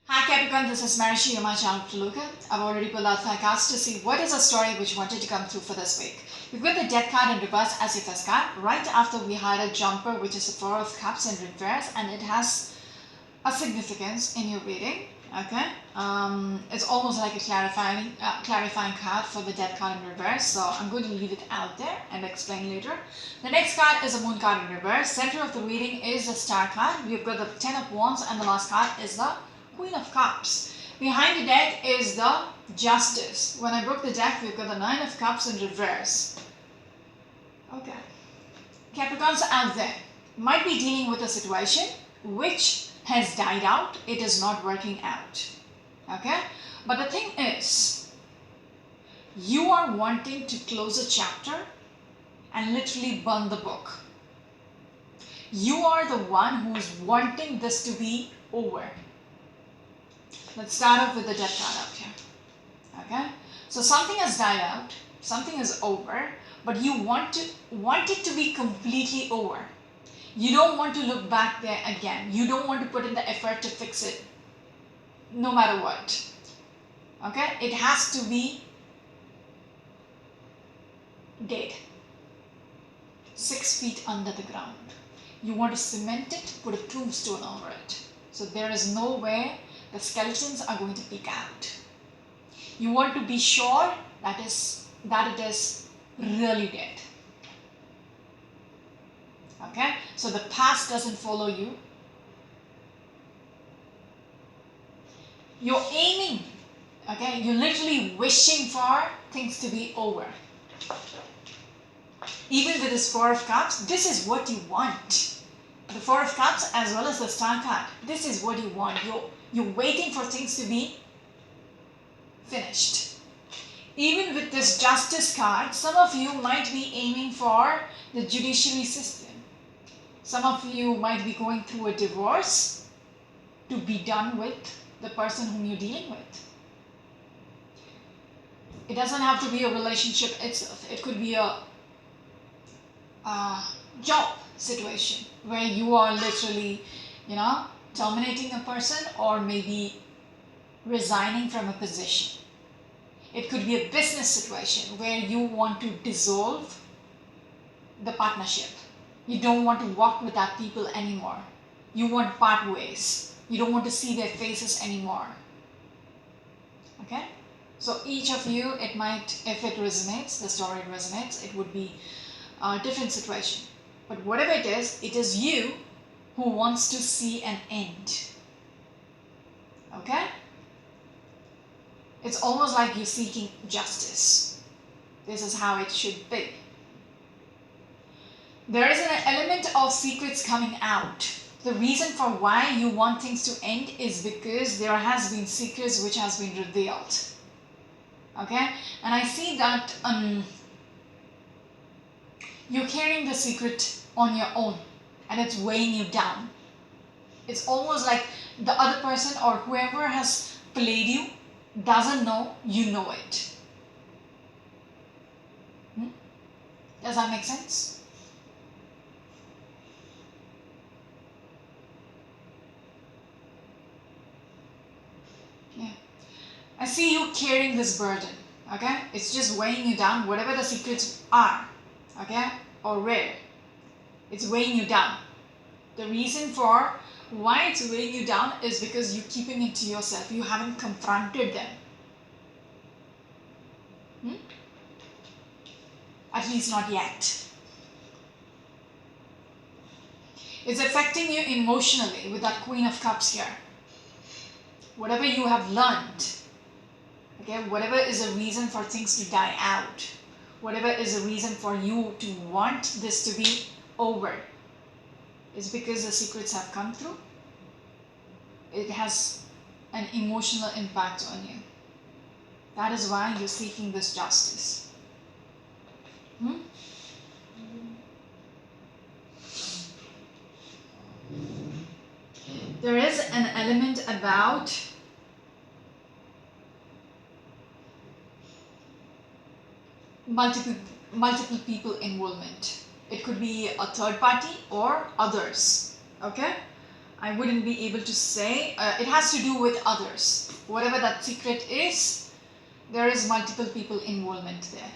Hi Capricorn, this is Marishi, you're my channel to look at. I've already pulled out 5 cards to see what is the story which wanted to come through for this week. We've got the Death card in reverse as your first card. Right after we had a jumper which is the 4 of Cups in reverse, and it has a significance in your reading. Okay, it's almost like a clarifying card for the Death card in reverse, so I'm going to leave it out there and explain later. The next card is a Moon card in reverse. Center of the reading is the Star card. We've got the 10 of Wands, and the last card is the Queen of Cups. Behind the deck is the Justice. When I broke the deck, we've got the 9 of Cups in reverse. Okay, Capricorns out there might be dealing with a situation which has died out. It is not working out. Okay, but the thing is, you are wanting to close a chapter and literally burn the book. You are the one who's wanting this to be over. Let's start off with the Death card out here. Okay, so something has died out, something is over, but you want it to be completely over. You don't want to look back there again. You don't want to put in the effort to fix it, no matter what. Okay, it has to be dead, 6 feet under the ground. You want to cement it, put a tombstone over it, so there is no way the skeletons are going to peek out. You want to be sure that it is really dead. Okay, so the past doesn't follow you. You're aiming, okay, you're literally wishing for things to be over. Even with this 4 of Cups, this is what you want. The 4 of Cups as well as the Star card, this is what you want. You're waiting for things to be finished. Even with this Justice card, some of you might be aiming for the judiciary system. Some of you might be going through a divorce to be done with the person whom you're dealing with. It doesn't have to be a relationship itself. It could be a job situation where you are literally, terminating a person or maybe resigning from a position. It could be a business situation where you want to dissolve the partnership. You don't want to work with that people anymore. You want to part ways. You don't want to see their faces anymore. Okay? So each of you, it might, if it resonates, the story resonates, it would be a different situation. But whatever it is you who wants to see an end. Okay? It's almost like you're seeking justice. This is how it should be. There is an element of secrets coming out. The reason for why you want things to end is because there has been secrets which has been revealed. Okay? And I see that you're carrying the secret on your own and it's weighing you down. It's almost like the other person or whoever has played you doesn't know you know it. Does that make sense? Yeah. I see you carrying this burden. Okay? It's just weighing you down, whatever the secrets are. Okay? Or where. It's weighing you down. The reason for why it's weighing you down is because you're keeping it to yourself. You haven't confronted them. At least not yet. It's affecting you emotionally with that Queen of Cups here. Whatever you have learned, okay, whatever is a reason for things to die out, whatever is a reason for you to want this to be over, is because the secrets have come through. It has an emotional impact on you. That is why you're seeking this justice. There is an element about multiple people involvement. It could be a third party or others. Okay? I wouldn't be able to say. It has to do with others. Whatever that secret is, there is multiple people involvement there.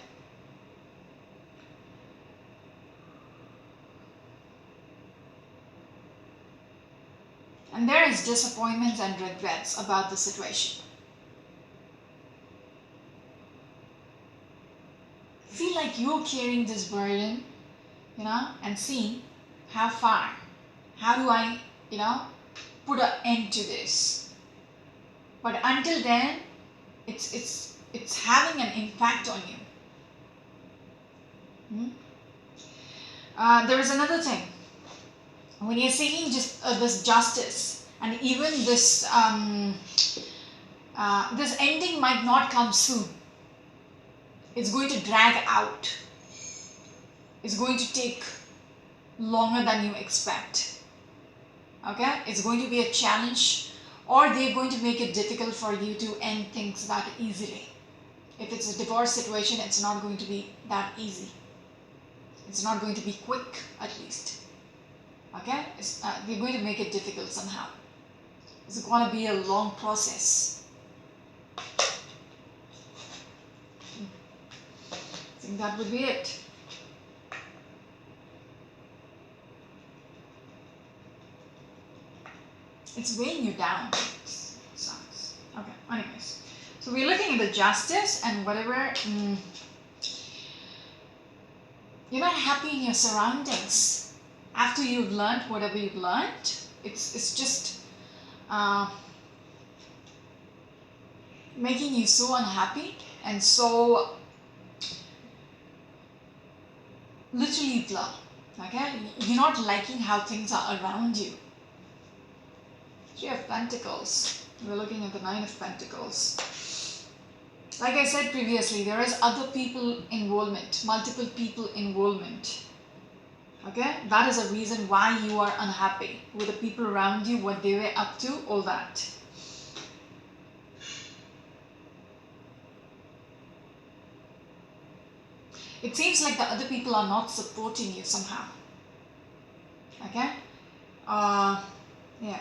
And there is disappointments and regrets about the situation. Feel like you're carrying this burden, and seeing how far, how do I, put an end to this. But until then, it's having an impact on you. There is another thing. When you're seeking just this justice, and even this this ending might not come soon. It's going to drag out. It's going to take longer than you expect. Okay? It's going to be a challenge, or they're going to make it difficult for you to end things that easily. If it's a divorce situation, it's not going to be that easy. It's not going to be quick, at least. Okay? They're going to make it difficult somehow. It's going to be a long process. I think that would be it. It's weighing you down. It sucks. Okay, anyways. So we're looking at the justice and whatever. You're not happy in your surroundings. After you've learned whatever you've learned, it's just making you so unhappy and so literally blah. Okay? You're not liking how things are around you. Three of Pentacles. We're looking at the Nine of Pentacles. Like I said previously, there is other people involvement, multiple people involvement. Okay? That is a reason why you are unhappy with the people around you, what they were up to, all that. It seems like the other people are not supporting you somehow. Okay? Yeah.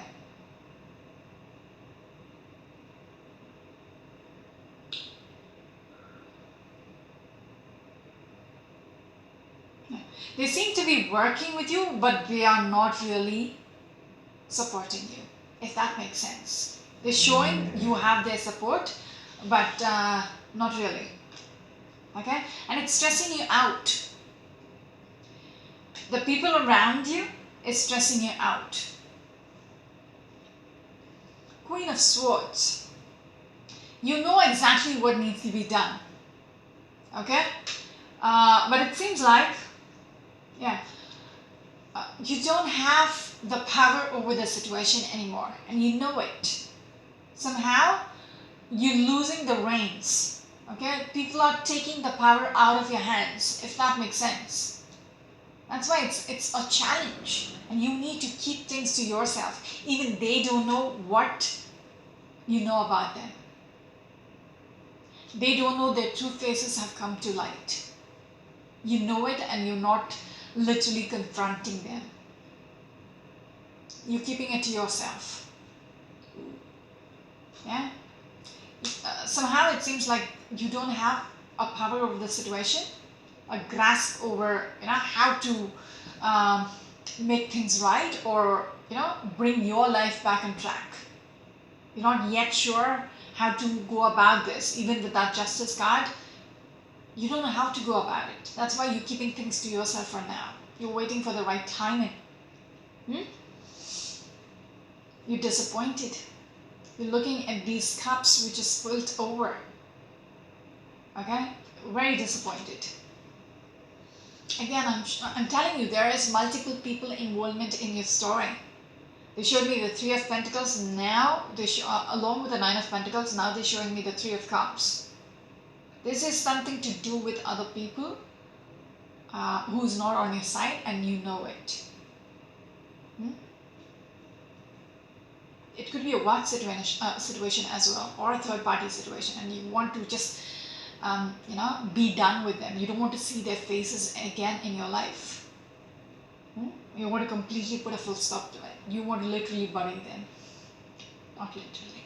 They seem to be working with you, but they are not really supporting you, if that makes sense. They're showing you have their support, but not really. Okay? And it's stressing you out. The people around you is stressing you out. Queen of Swords. You know exactly what needs to be done. Okay? But it seems like, you don't have the power over the situation anymore, and you know it. Somehow, you're losing the reins. Okay? People are taking the power out of your hands, if that makes sense. That's why it's a challenge, and you need to keep things to yourself. Even they don't know what you know about them. They don't know their true faces have come to light. You know it, and you're not literally confronting them. You're keeping it to yourself. Yeah? Somehow it seems like you don't have a power over the situation, a grasp over how to make things right, or bring your life back on track. You're not yet sure how to go about this. Even with that Justice card, you don't know how to go about it. That's why you're keeping things to yourself for now. You're waiting for the right timing. You're disappointed. You're looking at these cups which is spilt over. Okay? Very disappointed. Again, I'm telling you, there is multiple people involvement in your story. They showed me the Three of Pentacles. Now, along with the Nine of Pentacles, now they're showing me the Three of Cups. This is something to do with other people who's not on your side, and you know it. It could be a work situation as well, or a third-party situation, and you want to just, be done with them. You don't want to see their faces again in your life. You want to completely put a full stop to it. You want to literally bury them. Not literally.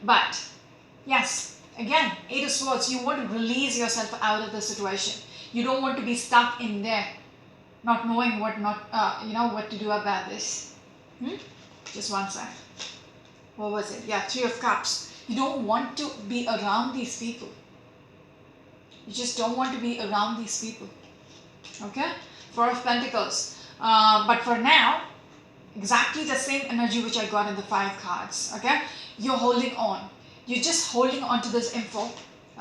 But, yes, again, Eight of Swords, you want to release yourself out of the situation. You don't want to be stuck in there, not knowing what what to do about this. Just one sec. What was it? Yeah, Three of Cups. You don't want to be around these people. You just don't want to be around these people. Okay? Four of Pentacles. But for now, exactly the same energy which I got in the 5 cards. Okay? You're holding on. You're just holding on to this info.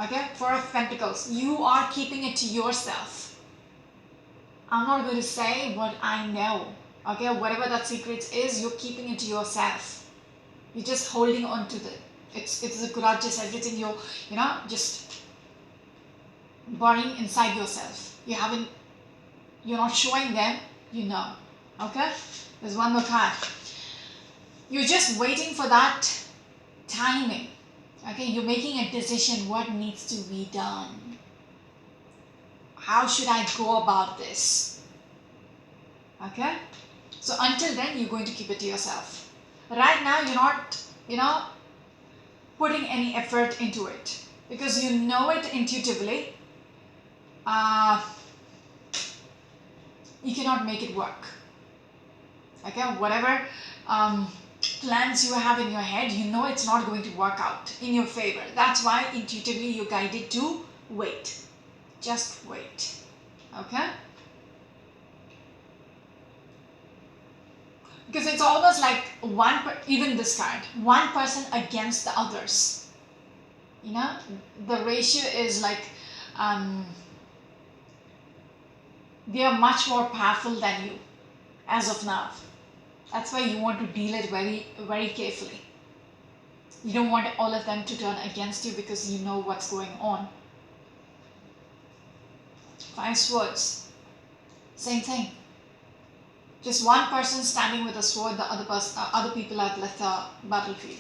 Okay? Four of Pentacles. You are keeping it to yourself. I'm not going to say what I know. Okay? Whatever that secret is, you're keeping it to yourself. You're just holding on to it's the grudges, everything you're just burying inside yourself. You're not showing them, okay? There's one more card. You're just waiting for that timing, okay? You're making a decision what needs to be done. How should I go about this? Okay? So until then, you're going to keep it to yourself. Right now, you're not, putting any effort into it because you know it intuitively. You cannot make it work. Okay, whatever plans you have in your head, you know it's not going to work out in your favor. That's why intuitively you're guided to wait. Just wait. Okay? Because it's almost like even this card, one person against the others. The ratio is like they are much more powerful than you as of now. That's why you want to deal it very, very carefully. You don't want all of them to turn against you because you know what's going on. 5 Swords. Same thing. Just one person standing with a sword, the other people have left the battlefield.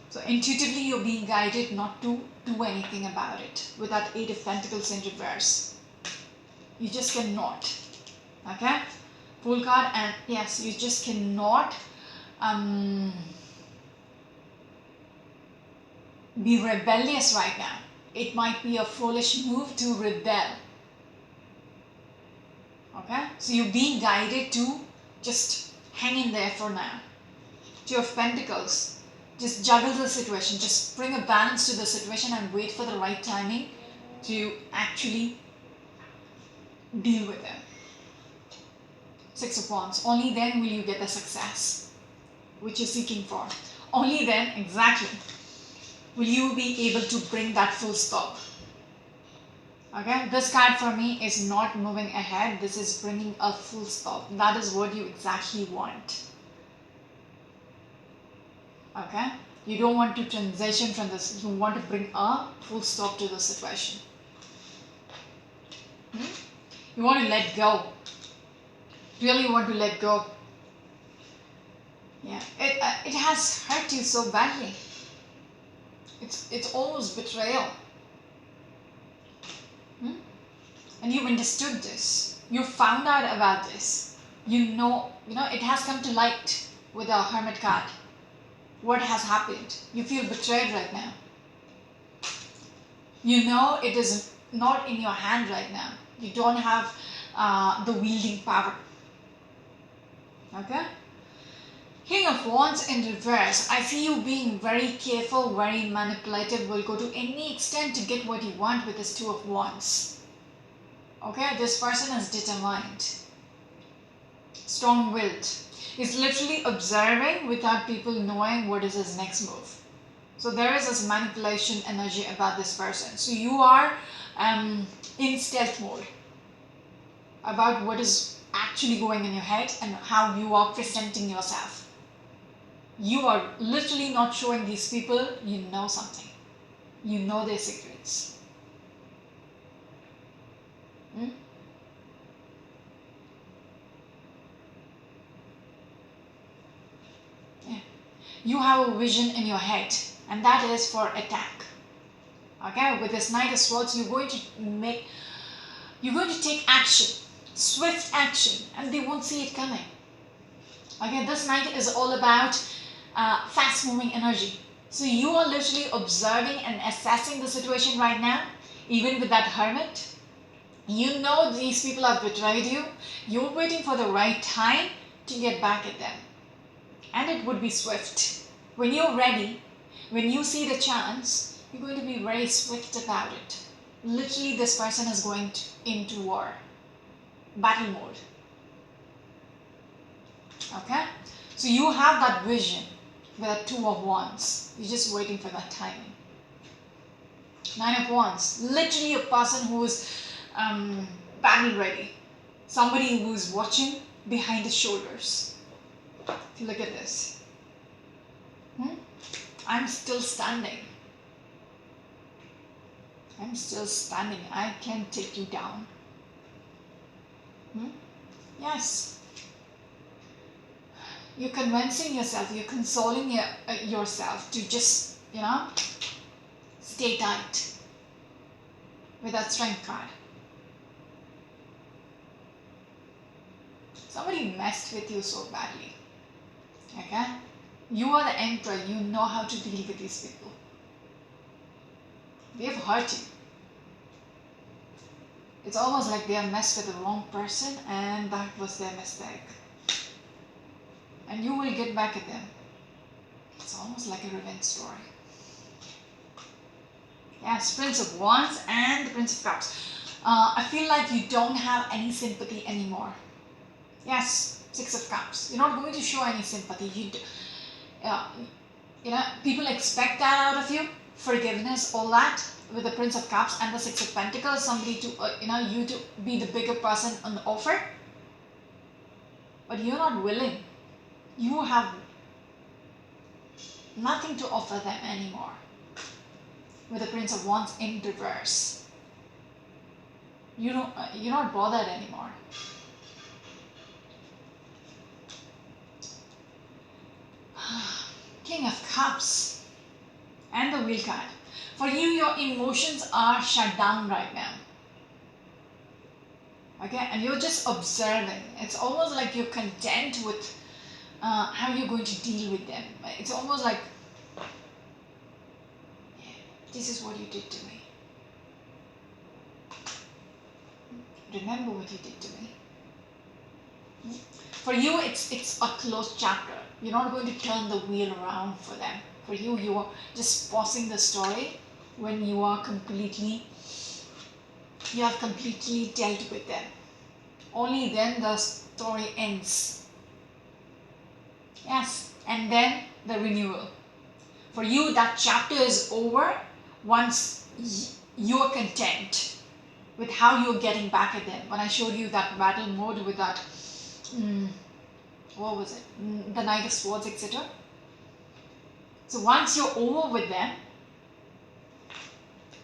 So intuitively you're being guided not to do anything about it with that 8 of Pentacles in reverse. You just cannot. Okay? Full card, and yes, you just cannot be rebellious right now. It might be a foolish move to rebel. Okay? So you're being guided to just hang in there for now. 2 of Pentacles. Just juggle the situation. Just bring a balance to the situation and wait for the right timing to actually deal with them. 6 of Wands. Only then will you get the success which you're seeking for. Only then, exactly, will you be able to bring that full stop. Okay, this card for me is not moving ahead. This is bringing a full stop. That is what you exactly want. Okay, you don't want to transition from this. You want to bring a full stop to the situation. You want to let go. Really want to let go. Yeah, it has hurt you so badly. It's almost betrayal. And you've understood this. You found out about this. You know it has come to light with the Hermit card. What has happened? You feel betrayed right now. You know it is not in your hand right now. You don't have the wielding power. Okay? King of Wands in reverse. I see you being very careful, very manipulative, will go to any extent to get what you want with this 2 of Wands. Okay? This person is determined. Strong-willed. He's literally observing without people knowing what is his next move. So there is this manipulation energy about this person. So you are in stealth mode about what is actually going in your head and how you are presenting yourself. You are literally not showing these people you know something. You know their secrets. Yeah. You have a vision in your head, and that is for attack. Okay, with this Knight of Swords, you're going to take action. swift action, and they won't see it coming. Okay, this night is all about fast moving energy. So you are literally observing and assessing the situation right now, even with that hermit. You know these people have betrayed you. You're waiting for the right time to get back at them. And it would be swift. When you're ready, when you see the chance, you're going to be very swift about it. Literally, this person is going into war, battle mode. Okay? So you have that vision with a 2 of Wands. You're just waiting for that timing. 9 of Wands. Literally a person who is battle ready. Somebody who is watching behind his shoulders. If you look at this. I'm still standing. I'm still standing. I can take you down. Yes. You're convincing yourself, you're consoling yourself to just, stay tight with that strength card. Somebody messed with you so badly. Okay? You are the emperor. You know how to deal with these people. They have hurt you. It's almost like they have messed with the wrong person and that was their mistake. And you will get back at them. It's almost like a revenge story. Yes, Prince of Wands and the Prince of Cups. I feel like you don't have any sympathy anymore. Yes, Six of Cups. You're not going to show any sympathy. People expect that out of you. Forgiveness, all that. With the Prince of Cups and the Six of Pentacles, somebody to, you to be the bigger person on the offer. But you're not willing. You have nothing to offer them anymore. With the Prince of Wands in reverse. You're not bothered anymore. King of Cups and the Wheel card. For you, your emotions are shut down right now. Okay, and you're just observing. It's almost like you're content with how you're going to deal with them. It's almost like, this is what you did to me. Remember what you did to me. For you, it's a closed chapter. You're not going to turn the wheel around for them. For you, you are just pausing the story when you have completely dealt with them. Only then the story ends. Yes, and then the renewal. For you, that chapter is over once you're content with how you're getting back at them. When I showed you that battle mode with that, what was it? The Knight of Swords, etc. So once you're over with them,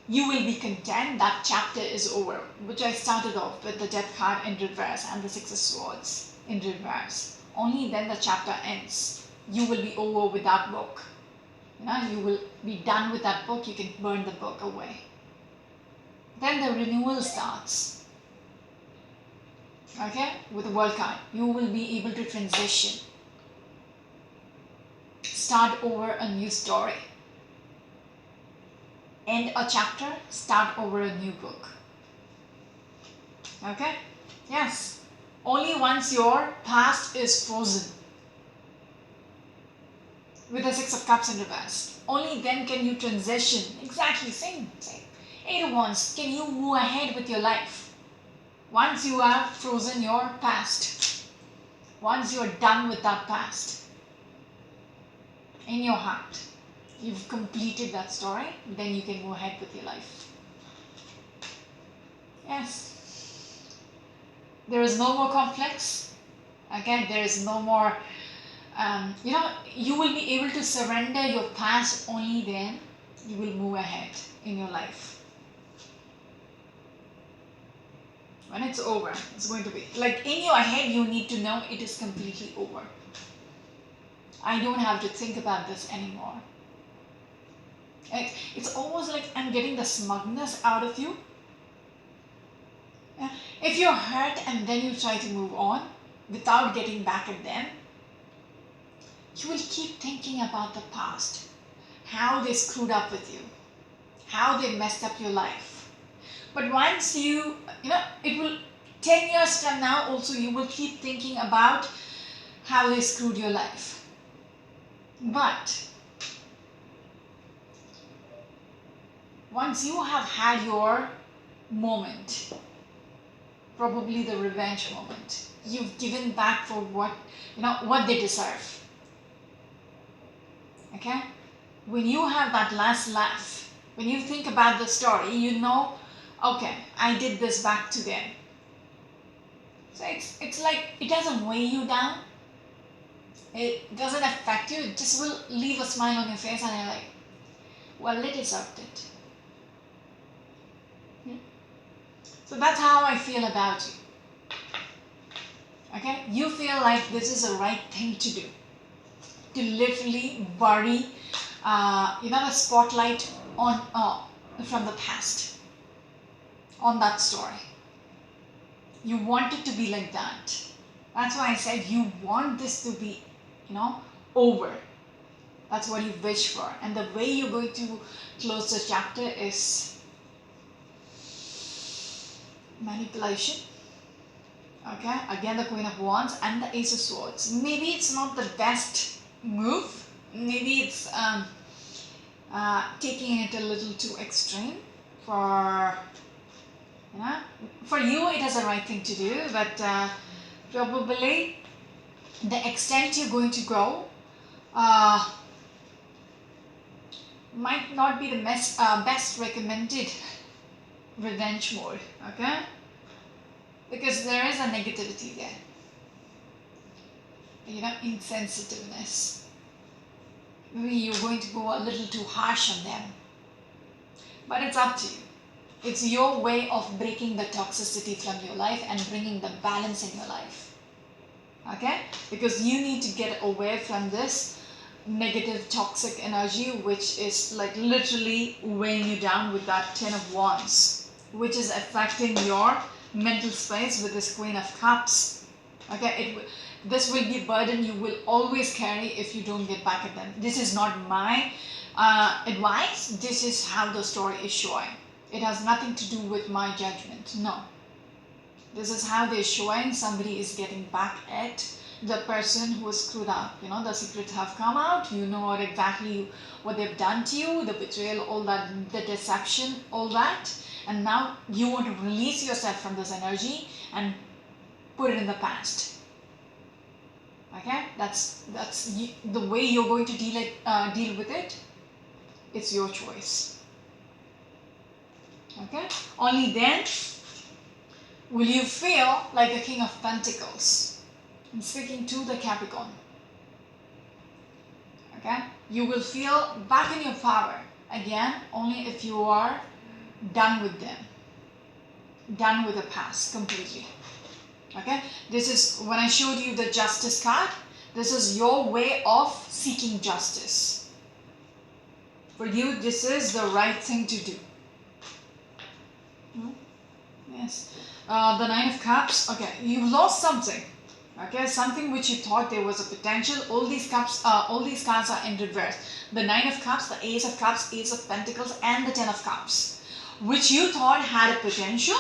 you will be content. That chapter is over, which I started off with the Death card in reverse and the Six of Swords in reverse. Only then the chapter ends. You will be over with that book. You will be done with that book. You can burn the book away. Then the renewal starts. Okay, with the World card, you will be able to transition. Start over a new story. End a chapter, start over a new book. Okay? Yes. Only once your past is frozen. With the Six of Cups in reverse. Only then can you transition. Exactly, same. Eight of Wands. Can you move ahead with your life? Once you have frozen your past. Once you are done with that past. In your heart. You've completed that story, then you can move ahead with your life. Yes. There is no more complex. Again, there is no more, you will be able to surrender your past. Only then you will move ahead in your life. When it's over, it's going to be, like in your head, you need to know it is completely over. I don't have to think about this anymore. It's almost like I'm getting the smugness out of you. If you're hurt and then you try to move on without getting back at them, you will keep thinking about the past, how they screwed up with you, how they messed up your life. But once it will, 10 years from now also, you will keep thinking about how they screwed your life. But once you have had your moment, probably the revenge moment, you've given back for what they deserve. Okay? When you have that last laugh, when you think about the story, you know, okay, I did this back to them. So it's like, it doesn't weigh you down. It doesn't affect you. It just will leave a smile on your face and you're like, well, they deserved it. So that's how I feel about you. Okay? You feel like this is the right thing to do. To literally bury the spotlight on from the past on that story. You want it to be like that. That's why I said you want this to be, over. That's what you wish for. And the way you're going to close the chapter is manipulation. Okay, again the Queen of Wands and the Ace of Swords. Maybe it's not the best move. Maybe it's taking it a little too extreme for you. It is the right thing to do, but probably the extent you're going to go might not be the best recommended revenge mode. Okay, because there is a negativity there, insensitiveness. Maybe you're going to go a little too harsh on them, but it's up to you. It's your way of breaking the toxicity from your life and bringing the balance in your life. Okay, because you need to get away from this negative toxic energy, which is like literally weighing you down with that 10 of Wands, which is affecting your mental space with this Queen of Cups. Okay, this will be a burden you will always carry if you don't get back at them. This is not my advice. This is how the story is showing. It has nothing to do with my judgment. No. This is how they're showing. Somebody is getting back at the person who was screwed up. The secrets have come out. You know exactly what they've done to you, the betrayal, all that, the deception, all that. And now you want to release yourself from this energy and put it in the past. Okay, that's the way you're going to deal with it. It's your choice. Okay, only then will you feel like a King of Pentacles. I'm speaking to the Capricorn. Okay, you will feel back in your power again only if you are done with them, done with the past completely. Okay, this is when I showed you the Justice card. This is your way of seeking justice. For you, this is the right thing to do. Yes. The Nine of Cups. Okay, you lost something. Okay, something which you thought there was a potential. All these cards are in reverse. The Nine of Cups, the Ace of Cups, Ace of Pentacles, and the Ten of Cups, which you thought had a potential.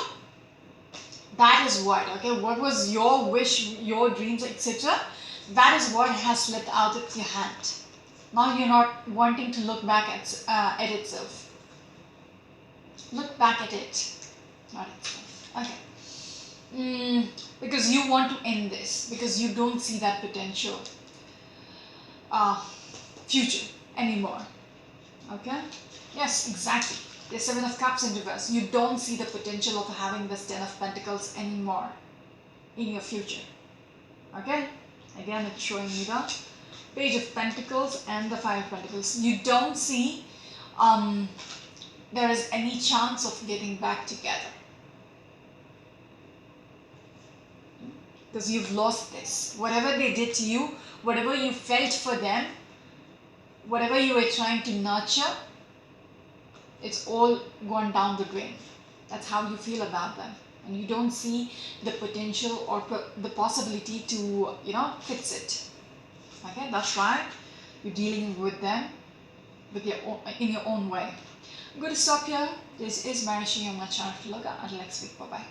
That is what, what was your wish, your dreams, etc. That is what has slipped out of your hand. Now you're not wanting to look back at itself. Look back at it, not itself. Okay. Because you want to end this, because you don't see that potential future anymore. Okay? Yes, exactly. The Seven of Cups in reverse. You don't see the potential of having this Ten of Pentacles anymore in your future. Okay? Again, it's showing me the Page of Pentacles and the Five of Pentacles. You don't see there is any chance of getting back together. Because you've lost this. Whatever they did to you, whatever you felt for them, whatever you were trying to nurture, it's all gone down the drain. That's how you feel about them. and you don't see the potential or the possibility to, fix it. Okay, that's why you're dealing with them in your own way. I'm going to stop here. This is Marishi on my channel. Until next week. Bye bye.